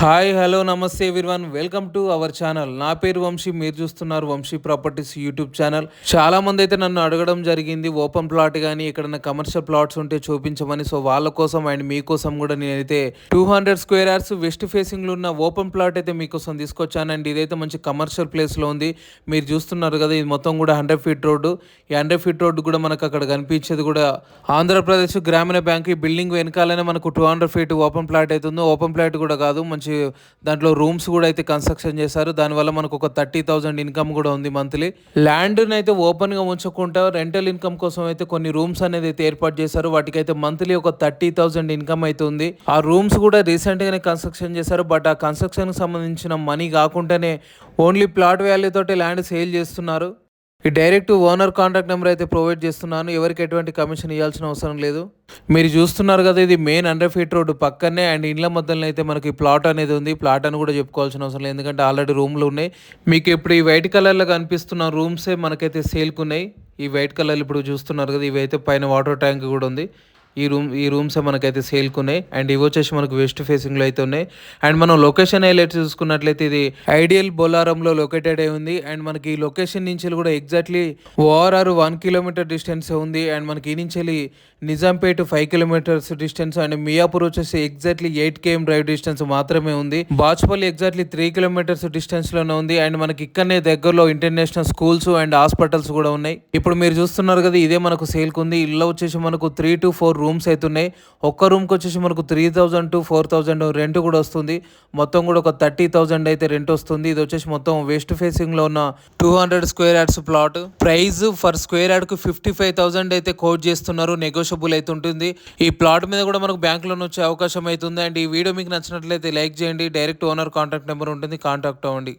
Hi hello నమస్తే everyone welcome to our channel. నా పేరు వంశీ, మీరు చూస్తున్నారు వంశీ ప్రాపర్టీస్ యూట్యూబ్ ఛానల్. చాలా మంది అయితే నన్ను అడగడం జరిగింది ఓపెన్ ప్లాట్ కానీ ఎక్కడైనా కమర్షియల్ ప్లాట్స్ ఉంటే చూపించమని. సో వాళ్ళ కోసం అండ్ మీకోసం కూడా నేనైతే 200 స్క్వేర్ యార్డ్స్ వెస్ట్ ఫేసింగ్లో ఉన్న ఓపెన్ ప్లాట్ అయితే మీకోసం తీసుకొచ్చాను. అండ్ ఇదైతే మంచి కమర్షియల్ ప్లేస్లో ఉంది. మీరు చూస్తున్నారు కదా, ఇది మొత్తం కూడా 100 ఫీట్ రోడ్డు. ఈ 100 ఫీట్ రోడ్డు కూడా మనకు అక్కడ కనిపించేది కూడా ఆంధ్రప్రదేశ్ గ్రామీణ బ్యాంక్. ఈ బిల్డింగ్ వెనకాలనే మనకు 200 ఫీట్ ఓపెన్ ప్లాట్ అవుతుంది. ఓపెన్ ప్లాట్ కూడా కాదు, మంచి దాంట్లో రూమ్స్ కూడా అయితే కన్స్ట్రక్షన్ చేశారు. దానివల్ల మనకు ఒక 30,000 ఇన్కమ్ కూడా ఉంది మంత్లీ. ల్యాండ్ని అయితే ఓపెన్గా ఉంచకుండా రెంటల్ ఇన్కమ్ కోసం అయితే కొన్ని రూమ్స్ అనేది అయితే ఏర్పాటు చేశారు. వాటికైతే మంత్లీ ఒక 30,000 ఇన్కమ్ అయితే ఉంది. ఆ రూమ్స్ కూడా రీసెంట్గానే కన్స్ట్రక్షన్ చేశారు. బట్ ఆ కన్స్ట్రక్షన్కి సంబంధించిన మనీ కాకుండానే ఓన్లీ ప్లాట్ వాల్యూ తోటి ల్యాండ్ సేల్ చేస్తున్నారు. ఈ డైరెక్ట్ ఓనర్ కాంటాక్ట్ నెంబర్ అయితే ప్రొవైడ్ చేస్తున్నాను. ఎవరికి ఎటువంటి కమిషన్ ఇవ్వాల్సిన అవసరం లేదు. మీరు చూస్తున్నారు కదా, ఇది మెయిన్ 100 ఫీట్ రోడ్డు పక్కనే అండ్ ఇండ్ల మధ్యలో అయితే మనకి ప్లాట్ అనేది ఉంది. ప్లాట్ అని కూడా చెప్పుకోవాల్సిన అవసరం లేదు, ఎందుకంటే ఆల్రెడీ రూమ్లు ఉన్నాయి. మీకు ఇప్పుడు ఈ వైట్ కలర్లో కనిపిస్తున్న రూమ్సే మనకైతే సేల్కున్నాయి. ఈ వైట్ కలర్ ఇప్పుడు చూస్తున్నారు కదా, ఇవి అయితే పైన వాటర్ ట్యాంక్ కూడా ఉంది. ఈ రూమ్స్ మనకైతే సేల్కున్నాయి. అండ్ ఇవి వచ్చేసి మనకు వెస్ట్ ఫేసింగ్లో అయితే ఉన్నాయి. అండ్ మనం లొకేషన్ హైలైట్ చూసుకున్నట్లయితే ఇది ఐడియల్ బొల్లారంలో లొకేటెడ్ అయి ఉంది. అండ్ మనకి ఈ లొకేషన్ నుంచి కూడా ఎగ్జాక్ట్లీ ఓఆర్ఆర్ 1 కిలోమీటర్ డిస్టెన్స్ ఉంది. అండ్ మనకి ఈ నుంచి Nizampet 5 kilometres distance and Miyapur వచ్చేసి ఎగ్జాక్ట్లీ 8 km డ్రైవ్ డిస్టెన్స్ మాత్రమే ఉంది. బాచ్పల్లి ఎగ్జాక్ట్లీ 3 కిలోమీటర్స్ డిస్టెన్స్లోనే ఉంది. అండ్ మనకి ఇక్కడనే దగ్గరలో ఇంటర్నేషనల్ స్కూల్స్ అండ్ హాస్పిటల్స్ కూడా ఉన్నాయి. ఇప్పుడు మీరు చూస్తున్నారు కదా, ఇదే మనకు సేల్కుంది. ఇల్లు వచ్చేసి మనకు 3 to 4 రూమ్స్ అవుతున్నాయి. ఒక్క రూమ్కి వచ్చేసి మనకు 3,000 to 4,000 రెంట్ కూడా వస్తుంది. మొత్తం కూడా ఒక 30,000 అయితే రెంట్ వస్తుంది. ఇది వచ్చేసి మొత్తం వెస్ట్ ఫేసింగ్లో ఉన్న 200 square yards plot. Price per square యార్డ్కు 55,000 అయితే కోట్ చేస్తున్నారు. నెగోషియబుల్ అయితే ఉంటుంది. ఈ ప్లాట్ మీద కూడా మనకు బ్యాంక్ లోన్ వచ్చే అవకాశం అవుతుంది. అండ్ ఈ వీడియో మీకు నచ్చినట్లయితే లైక్ చేయండి. డైరెక్ట్ ఓనర్ కాంటాక్ట్ నెంబర్ ఉంటుంది, కాంటాక్ట్ అవ్వండి.